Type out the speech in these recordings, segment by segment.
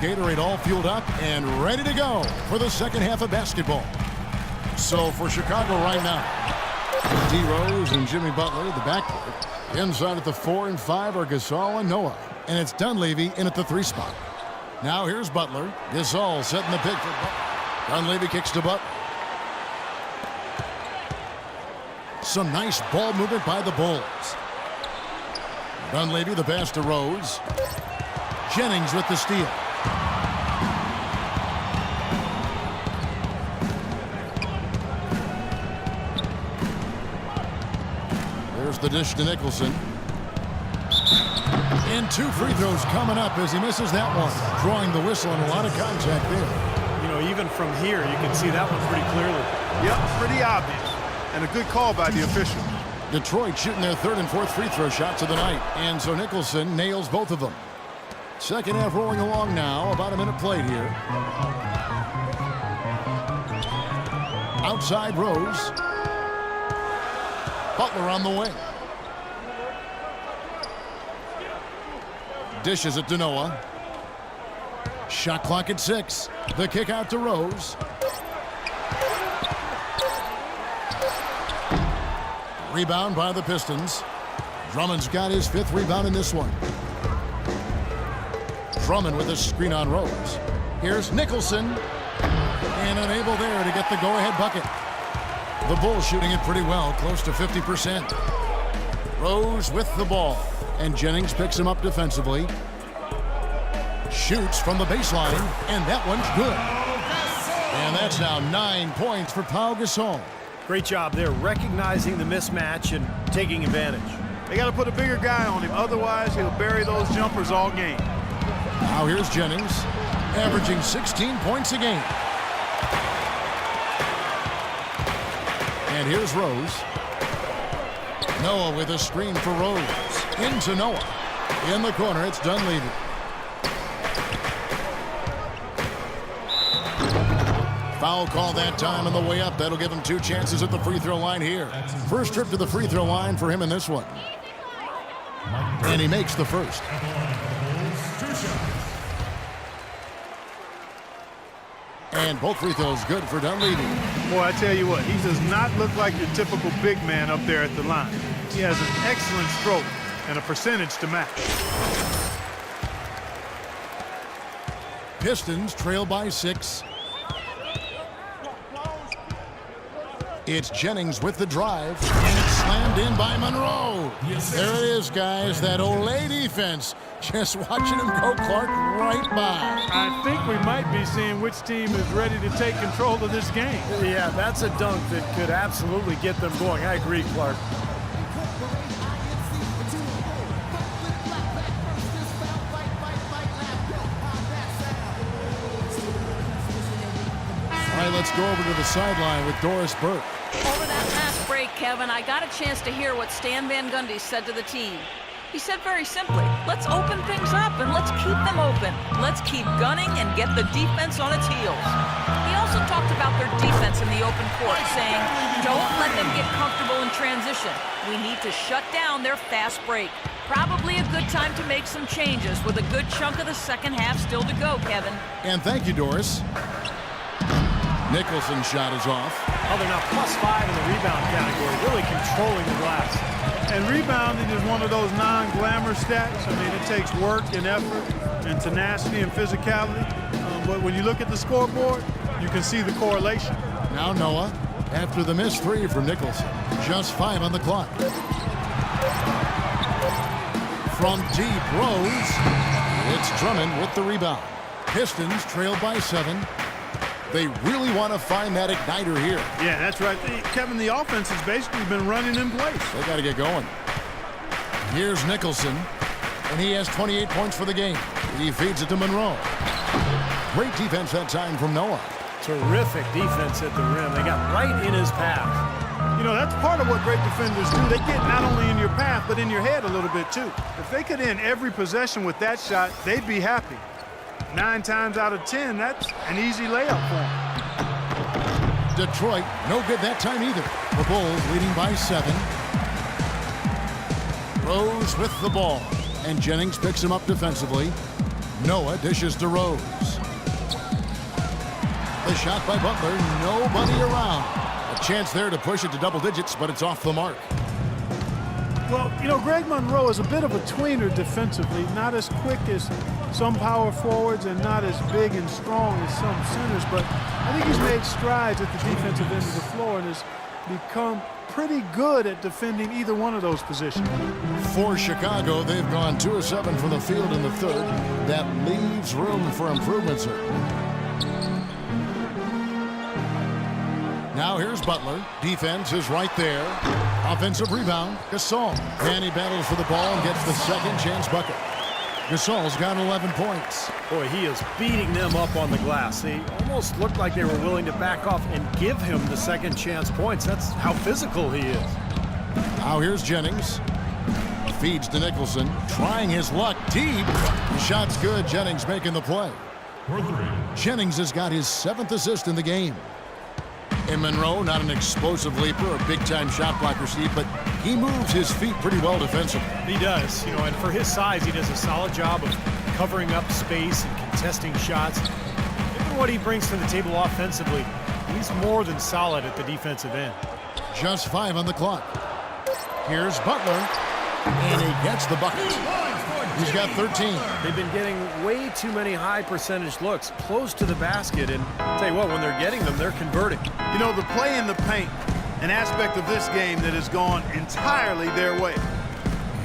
Gatorade all fueled up and ready to go for the second half of basketball. So for Chicago right now, D. Rose and Jimmy Butler, the backcourt. Inside at the 4 and 5 are Gasol and Noah. And it's Dunleavy in at the 3 spot. Now here's Butler. Gasol setting the pick for Butler. Dunleavy kicks to Butler. Some nice ball movement by the Bulls. Dunleavy the pass to Rose. Jennings with the steal. There's the dish to Nicholson. And 2 free throws coming up as he misses that one. Drawing the whistle and a lot of contact there. You know, even from here, you can see that one pretty clearly. Yep, pretty obvious. And a good call by the official. Detroit shooting their 3rd and 4th free throw shots of the night. And so Nicholson nails both of them. Second half rolling along now. About a minute played here. Outside Rose. Butler on the wing. Dishes it to Noah. Shot clock at 6. The kick out to Rose. Rebound by the Pistons. Drummond's got his 5th rebound in this one. Drummond with a screen on Rose. Here's Nicholson. And unable there to get the go-ahead bucket. The Bulls shooting it pretty well, close to 50%. Rose with the ball. And Jennings picks him up defensively. Shoots from the baseline, and that one's good. And that's now 9 points for Pau Gasol. Great job there, recognizing the mismatch and taking advantage. They got to put a bigger guy on him, otherwise he'll bury those jumpers all game. Now here's Jennings, averaging 16 points a game. And here's Rose. Noah with a screen for Rose. Into Noah. In the corner, it's Dunleavy. Foul call that time on the way up. That'll give him 2 chances at the free throw line here. First trip to the free throw line for him in this one. And he makes the first. And both free throws good for Dunleavy. Boy, I tell you what, he does not look like your typical big man up there at the line. He has an excellent stroke and a percentage to match. Pistons trail by 6. It's Jennings with the drive, and it's slammed in by Monroe. There it is, guys, that Olay defense. Just watching him go, Clark, right by. I think we might be seeing which team is ready to take control of this game. Yeah, that's a dunk that could absolutely get them going. I agree, Clark. All right, let's go over to the sideline with Doris Burke. Over that last break, Kevin, I got a chance to hear what Stan Van Gundy said to the team. He said very simply, let's open things up and let's keep them open. Let's keep gunning and get the defense on its heels. He also talked about their defense in the open court, saying, don't let them get comfortable in transition. We need to shut down their fast break. Probably a good time to make some changes with a good chunk of the second half still to go, Kevin. And thank you, Doris. Nicholson's shot is off. Oh, they're now +5 in the rebound category, really controlling the glass. And rebounding is one of those non-glamour stats. I mean, it takes work and effort and tenacity and physicality. But when you look at the scoreboard, you can see the correlation. Now Noah, after the missed 3 from Nicholson. Just 5 on the clock. From deep, Rose. It's Drummond with the rebound. Pistons trail by 7. They really want to find that igniter here. Yeah, that's right. Kevin, the offense has basically been running in place. They got to get going. Here's Nicholson, and he has 28 points for the game. He feeds it to Monroe. Great defense that time from Noah. Terrific defense at the rim. They got right in his path. You know, that's part of what great defenders do. They get not only in your path, but in your head a little bit, too. If they could end every possession with that shot, they'd be happy. 9 times out of 10, that's an easy layup for them. Detroit, no good that time either. The Bulls leading by 7. Rose with the ball, and Jennings picks him up defensively. Noah dishes to Rose. The shot by Butler, nobody around. A chance there to push it to double digits, but it's off the mark. Well, you know, Greg Monroe is a bit of a tweener defensively, not as quick as some power forwards and not as big and strong as some centers, but I think he's made strides at the defensive end of the floor and has become pretty good at defending either one of those positions. For Chicago, they've gone 2 of 7 from the field in the third. That leaves room for improvement, sir. Now here's Butler. Defense is right there. Offensive rebound, Gasol. And he battles for the ball and gets the second chance bucket. Gasol's got 11 points. Boy, he is beating them up on the glass. They almost looked like they were willing to back off and give him the second chance points. That's how physical he is. Now here's Jennings. Feeds to Nicholson. Trying his luck deep. The shot's good. Jennings making the play. Jennings has got his 7th assist in the game. And Monroe, not an explosive leaper or big-time shot blocker, Steve, but he moves his feet pretty well defensively. He does, you know, and for his size, he does a solid job of covering up space and contesting shots. Given what he brings to the table offensively, he's more than solid at the defensive end. Just 5 on the clock. Here's Butler, and he gets the bucket. He's got 13. They've been getting way too many high percentage looks close to the basket, and I'll tell you what, when they're getting them, they're converting. You know, the play in the paint, an aspect of this game that has gone entirely their way.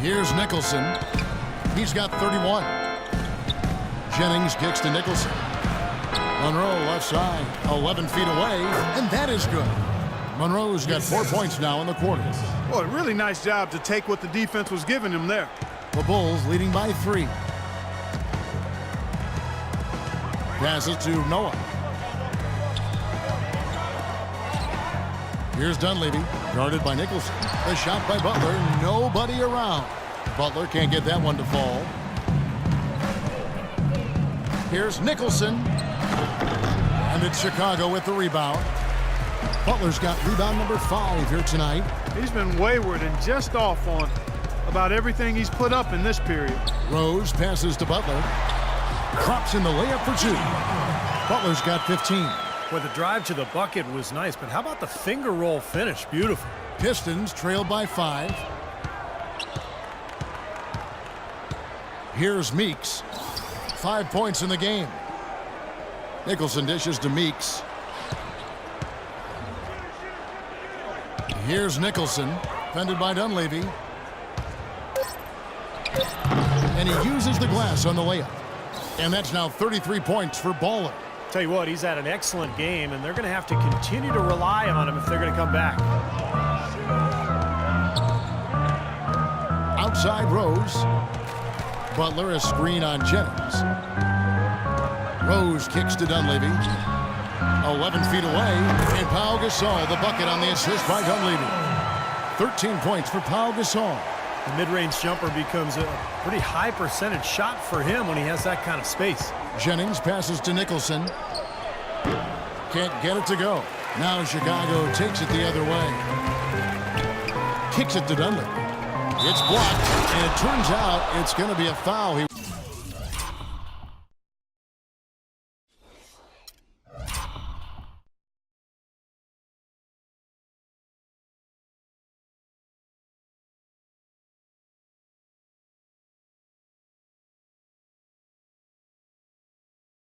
Here's Nicholson. He's got 31. Jennings kicks to Nicholson. Monroe left side, 11 feet away, and that is good. Monroe's got 4 points now in the quarter. Boy, really nice job to take what the defense was giving him there. The Bulls leading by 3. Passes to Noah. Here's Dunleavy, guarded by Nicholson. The shot by Butler, nobody around. Butler can't get that one to fall. Here's Nicholson. And it's Chicago with the rebound. Butler's got rebound number 5 here tonight. He's been wayward and just off on about everything he's put up in this period. Rose passes to Butler. Drops in the layup for 2. Butler's got 15. Well, the drive to the bucket was nice, but how about the finger roll finish? Beautiful. Pistons trail by 5. Here's Meeks. 5 points in the game. Nicholson dishes to Meeks. Here's Nicholson, defended by Dunleavy. And he uses the glass on the layup. And that's now 33 points for Baller. Tell you what, he's had an excellent game, and they're going to have to continue to rely on him if they're going to come back. Outside Rose. Butler a screen on Jennings. Rose kicks to Dunleavy. 11 feet away, and Pau Gasol, the bucket on the assist by Dunleavy. 13 points for Pau Gasol. The mid-range jumper becomes a pretty high percentage shot for him when he has that kind of space. Jennings passes to Nicholson. Can't get it to go. Now Chicago takes it the other way. Kicks it to Dunleavy. It's blocked, and it turns out it's going to be a foul.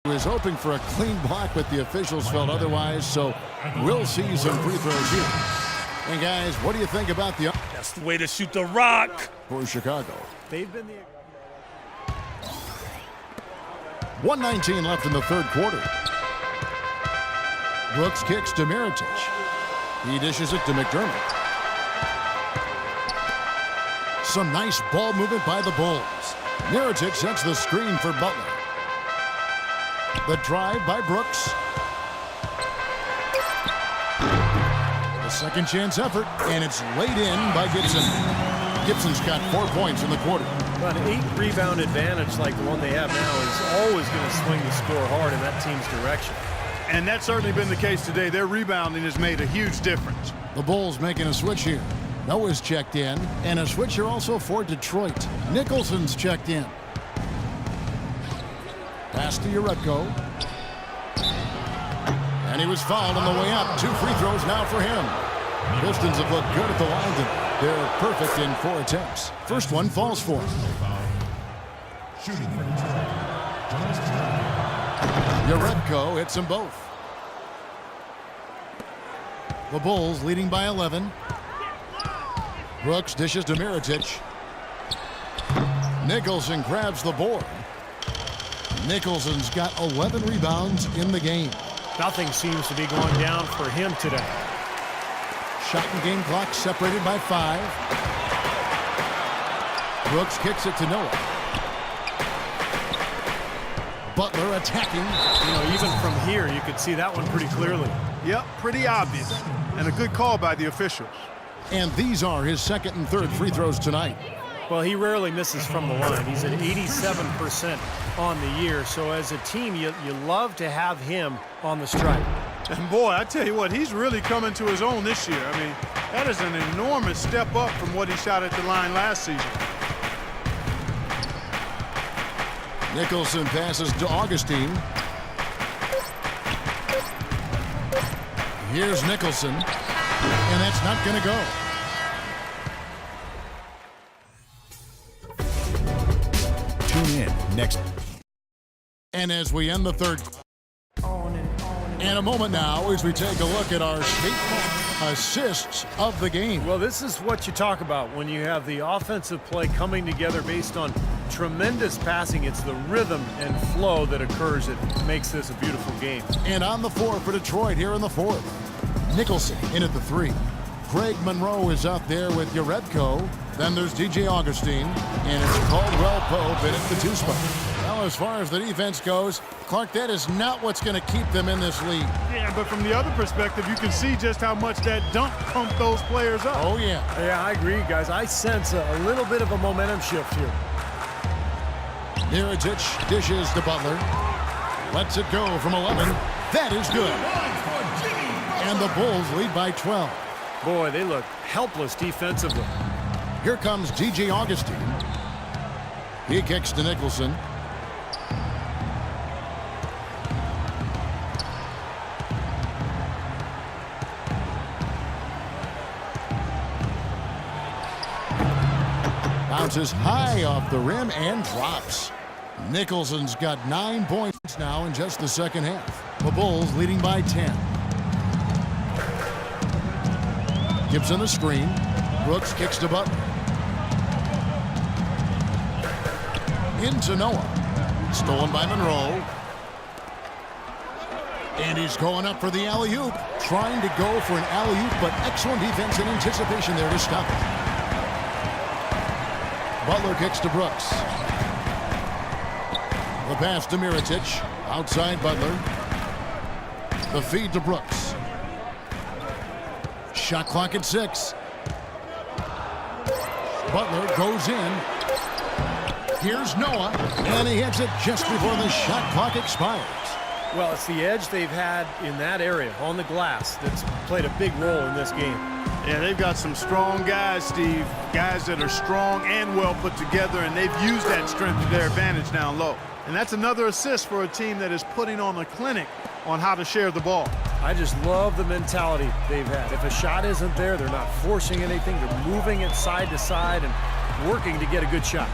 Was hoping for a clean block, but the officials felt otherwise, so we'll see some free throws here. And guys, what do you think about the... That's the way to shoot the rock. For Chicago. They've been the... 1:19 left in the third quarter. Brooks kicks to Mirotic. He dishes it to McDermott. Some nice ball movement by the Bulls. Mirotic sets the screen for Butler. The drive by Brooks. A second chance effort, and it's laid in by Gibson. Gibson's got 4 points in the quarter. But an 8-rebound advantage like the one they have now is always going to swing the score hard in that team's direction. And that's certainly been the case today. Their rebounding has made a huge difference. The Bulls making a switch here. Noah's checked in, and a switch here also for Detroit. Nicholson's checked in. Pass to Uretko. And he was fouled on the way up. 2 free throws now for him. Pistons have looked good at the line tonight. They're perfect in 4 attempts. First one falls for him. Uretko hits them both. The Bulls leading by 11. Brooks dishes to Mirotic. Nicholson grabs the board. Nicholson's got 11 rebounds in the game. Nothing seems to be going down for him today. Shot and game clock separated by 5. Brooks kicks it to Noah. Butler attacking. You know, even from here, you could see that one pretty clearly. Yep, pretty obvious. And a good call by the officials. And these are his second and third free throws tonight. Well, he rarely misses from the line. He's at 87% on the year. So as a team, you love to have him on the strike. And boy, I tell you what, he's really coming to his own this year. I mean, that is an enormous step up from what he shot at the line last season. Nicholson passes to Augustine. Here's Nicholson. And that's not going to go. Tune in next. And as we end the third. And a moment now as we take a look at our state assists of the game. Well, this is what you talk about when you have the offensive play coming together based on tremendous passing. It's the rhythm and flow that occurs that makes this a beautiful game. And on the floor for Detroit here in the fourth. Nicholson in at the 3. Greg Monroe is out there with Uretko. Then there's DJ Augustine. And it's Caldwell Pope in at the 2 spot. Well, as far as the defense goes, Clark, that is not what's going to keep them in this league. Yeah, but from the other perspective, you can see just how much that dunk pumped those players up. Oh, yeah. Yeah, I agree, guys. I sense a little bit of a momentum shift here. Mirotic dishes to Butler. Lets it go from 11. That is good. And the Bulls lead by 12. Boy, they look helpless defensively. Here comes DJ Augustine. He kicks to Nicholson. Bounces high off the rim and drops. Nicholson's got 9 points now in just the second half. The Bulls leading by 10. Gibson the screen. Brooks kicks to Butler. Into Noah. Stolen by Monroe. And he's going up for the alley-oop. Trying to go for an alley-oop, but excellent defense and anticipation there to stop it. Butler kicks to Brooks. The pass to Mirotic. Outside Butler. The feed to Brooks. Shot clock at 6. Butler goes in. Here's Noah. And he hits it just before the shot clock expires. Well, it's the edge they've had in that area on the glass that's played a big role in this game. Yeah, they've got some strong guys, Steve. Guys that are strong and well put together, and they've used that strength to their advantage down low. And that's another assist for a team that is putting on a clinic on how to share the ball. I just love the mentality they've had. If a shot isn't there, they're not forcing anything. They're moving it side to side and working to get a good shot.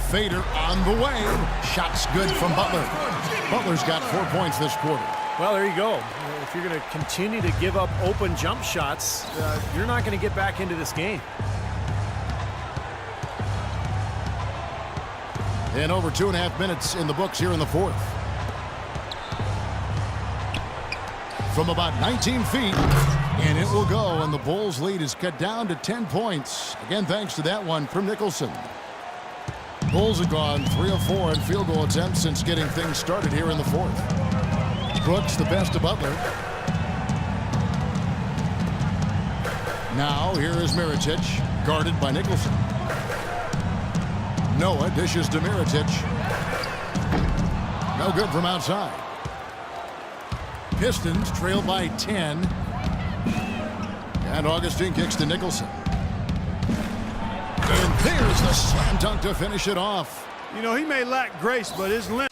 Fader on the way. Shot's good from Butler. Butler's got 4 points this quarter. Well, there you go. If you're going to continue to give up open jump shots, you're not going to get back into this game. And over 2.5 minutes in the books here in the fourth. From about 19 feet, and it will go, and the Bulls' lead is cut down to 10 points. Again, thanks to that one from Nicholson. Bulls have gone 3 of 4 in field goal attempts since getting things started here in the fourth. Brooks the best to Butler. Now here is Mirotic, guarded by Nicholson. Noah dishes to Mirotic. No good from outside. Pistons trail by 10. And Augustine kicks to Nicholson. And there's the slam dunk to finish it off. You know, he may lack grace, but his limp